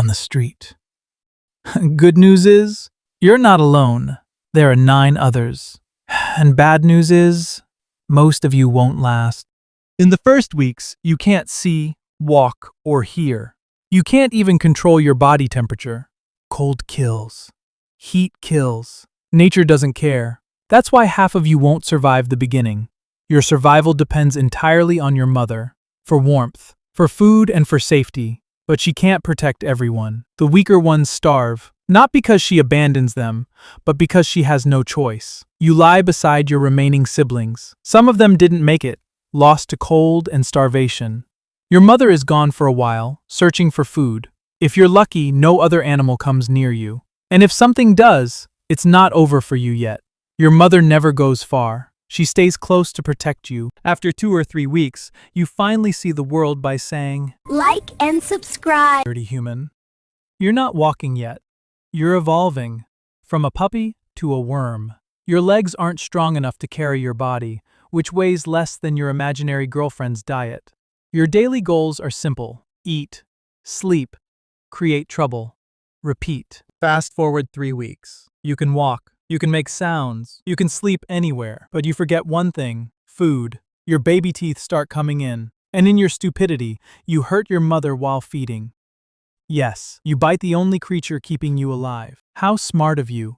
on the street. Good news is, you're not alone. There are 9 others. And bad news is, most of you won't last. In the first weeks, you can't see, walk, or hear. You can't even control your body temperature. Cold kills. Heat kills. Nature doesn't care. That's why half of you won't survive the beginning. Your survival depends entirely on your mother. For warmth, for food, and for safety. But she can't protect everyone. The weaker ones starve, not because she abandons them, but because she has no choice. You lie beside your remaining siblings. Some of them didn't make it, lost to cold and starvation. Your mother is gone for a while, searching for food. If you're lucky, no other animal comes near you. And if something does, it's not over for you yet. Your mother never goes far. She stays close to protect you. After 2 or 3 weeks, you finally see the world by saying, like and subscribe. "Dirty human." You're not walking yet. You're evolving. From a puppy to a worm. Your legs aren't strong enough to carry your body, which weighs less than your imaginary girlfriend's diet. Your daily goals are simple. Eat, sleep, create trouble, repeat. Fast forward 3 weeks. You can walk. You can make sounds. You can sleep anywhere. But you forget one thing: food. Your baby teeth start coming in. And in your stupidity, you hurt your mother while feeding. Yes, you bite the only creature keeping you alive. How smart of you.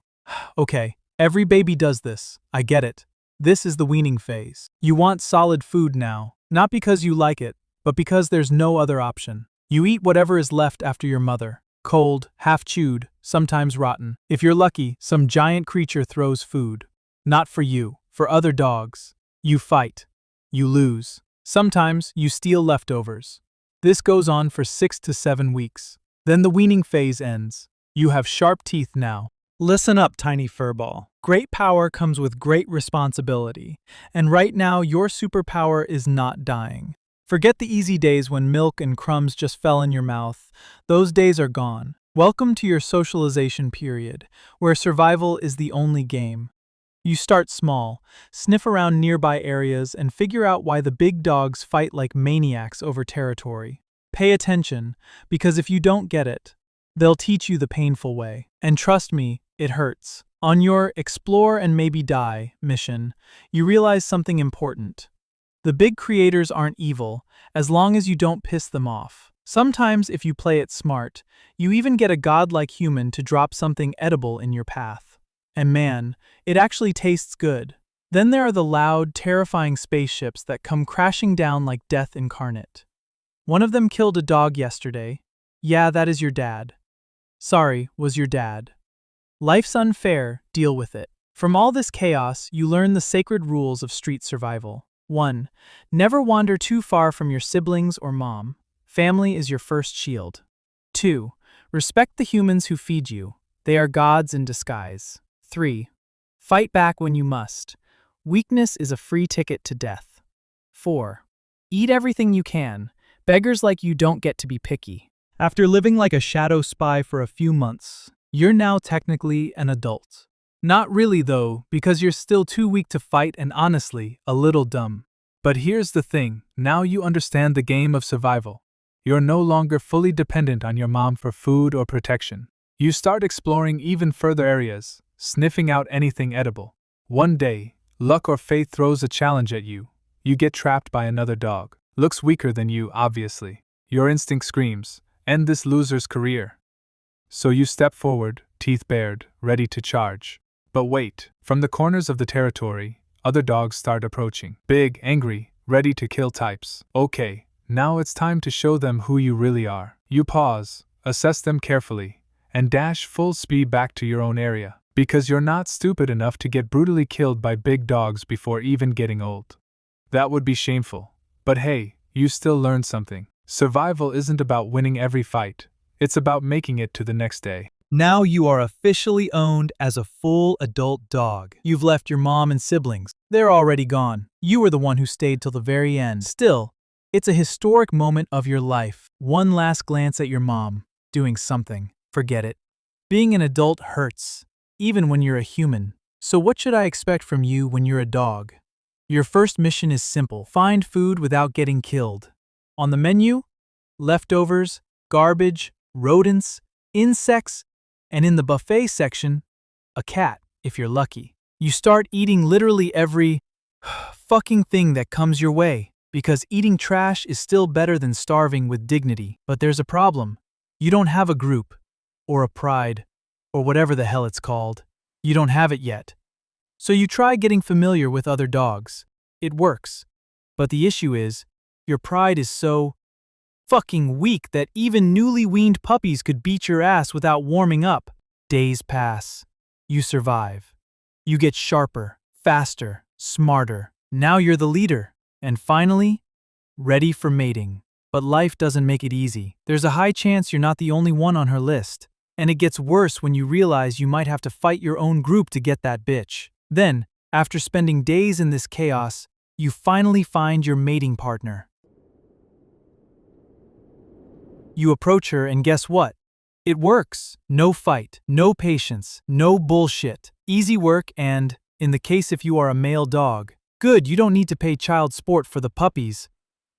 Okay, every baby does this. I get it. This is the weaning phase. You want solid food now. Not because you like it, but because there's no other option. You eat whatever is left after your mother. Cold, half-chewed, sometimes rotten. If you're lucky, some giant creature throws food. Not for you, for other dogs. You fight. You lose. Sometimes you steal leftovers. This goes on for 6 to 7 weeks. Then the weaning phase ends. You have sharp teeth now. Listen up, tiny furball. Great power comes with great responsibility. And right now, your superpower is not dying. Forget the easy days when milk and crumbs just fell in your mouth. Those days are gone. Welcome to your socialization period, where survival is the only game. You start small, sniff around nearby areas, and figure out why the big dogs fight like maniacs over territory. Pay attention, because if you don't get it, they'll teach you the painful way. And trust me, it hurts. On your explore and maybe die mission, you realize something important. The big creators aren't evil, as long as you don't piss them off. Sometimes, if you play it smart, you even get a godlike human to drop something edible in your path. And man, it actually tastes good. Then there are the loud, terrifying spaceships that come crashing down like death incarnate. One of them killed a dog yesterday. Yeah, that is your dad. Sorry, was your dad. Life's unfair, deal with it. From all this chaos, you learn the sacred rules of street survival. 1. Never wander too far from your siblings or mom. Family is your first shield. 2. Respect the humans who feed you. They are gods in disguise. 3. Fight back when you must. Weakness is a free ticket to death. 4. Eat everything you can. Beggars like you don't get to be picky. After living like a shadow spy for a few months, you're now technically an adult. Not really though, because you're still too weak to fight and honestly, a little dumb. But here's the thing, now you understand the game of survival. You're no longer fully dependent on your mom for food or protection. You start exploring even further areas, sniffing out anything edible. One day, luck or fate throws a challenge at you. You get trapped by another dog. Looks weaker than you, obviously. Your instinct screams, end this loser's career. So you step forward, teeth bared, ready to charge. But wait, from the corners of the territory, other dogs start approaching. Big, angry, ready to kill types. Okay, now it's time to show them who you really are. You pause, assess them carefully, and dash full speed back to your own area. Because you're not stupid enough to get brutally killed by big dogs before even getting old. That would be shameful. But hey, you still learned something. Survival isn't about winning every fight. It's about making it to the next day. Now you are officially owned as a full adult dog. You've left your mom and siblings. They're already gone. You were the one who stayed till the very end. Still, it's a historic moment of your life. One last glance at your mom, doing something. Forget it. Being an adult hurts, even when you're a human. So what should I expect from you when you're a dog? Your first mission is simple. Find food without getting killed. On the menu, leftovers, garbage, rodents, insects, and in the buffet section, a cat, if you're lucky. You start eating literally every fucking thing that comes your way, because eating trash is still better than starving with dignity. But there's a problem. You don't have a group, or a pride, or whatever the hell it's called. You don't have it yet. So you try getting familiar with other dogs. It works. But the issue is, your pride is so fucking weak that even newly weaned puppies could beat your ass without warming up. Days pass. You survive. You get sharper, faster, smarter. Now you're the leader. And finally, ready for mating. But life doesn't make it easy. There's a high chance you're not the only one on her list. And it gets worse when you realize you might have to fight your own group to get that bitch. Then, after spending days in this chaos, you finally find your mating partner. You approach her and guess what? It works. No fight, no patience, no bullshit. Easy work and, in the case if you are a male dog, good, you don't need to pay child support for the puppies.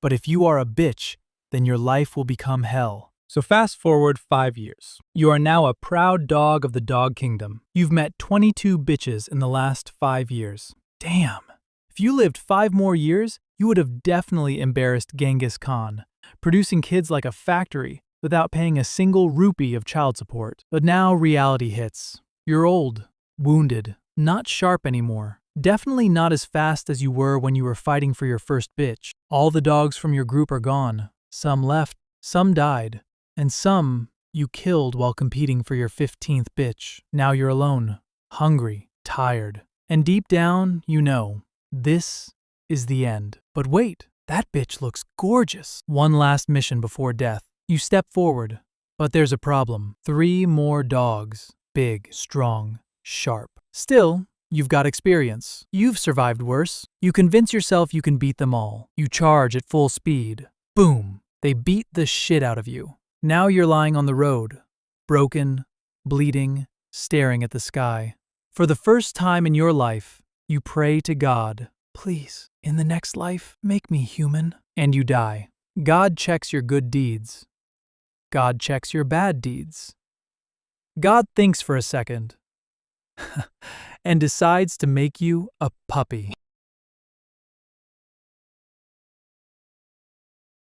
But if you are a bitch, then your life will become hell. So fast forward 5 years. You are now a proud dog of the dog kingdom. You've met 22 bitches in the last 5 years. Damn. If you lived 5 more years, you would have definitely embarrassed Genghis Khan, producing kids like a factory without paying a single rupee of child support. But now reality hits. You're old, wounded, not sharp anymore. Definitely not as fast as you were when you were fighting for your first bitch. All the dogs from your group are gone. Some left, some died, and some you killed while competing for your 15th bitch. Now you're alone, hungry, tired, and deep down, you know, this is the end. But wait, that bitch looks gorgeous. One last mission before death. You step forward, but there's a problem. 3 more dogs. Big, strong, sharp. Still, you've got experience. You've survived worse. You convince yourself you can beat them all. You charge at full speed. Boom. They beat the shit out of you. Now you're lying on the road, broken, bleeding, staring at the sky. For the first time in your life, you pray to God, please, in the next life, make me human. And you die. God checks your good deeds. God checks your bad deeds. God thinks for a second and decides to make you a puppy.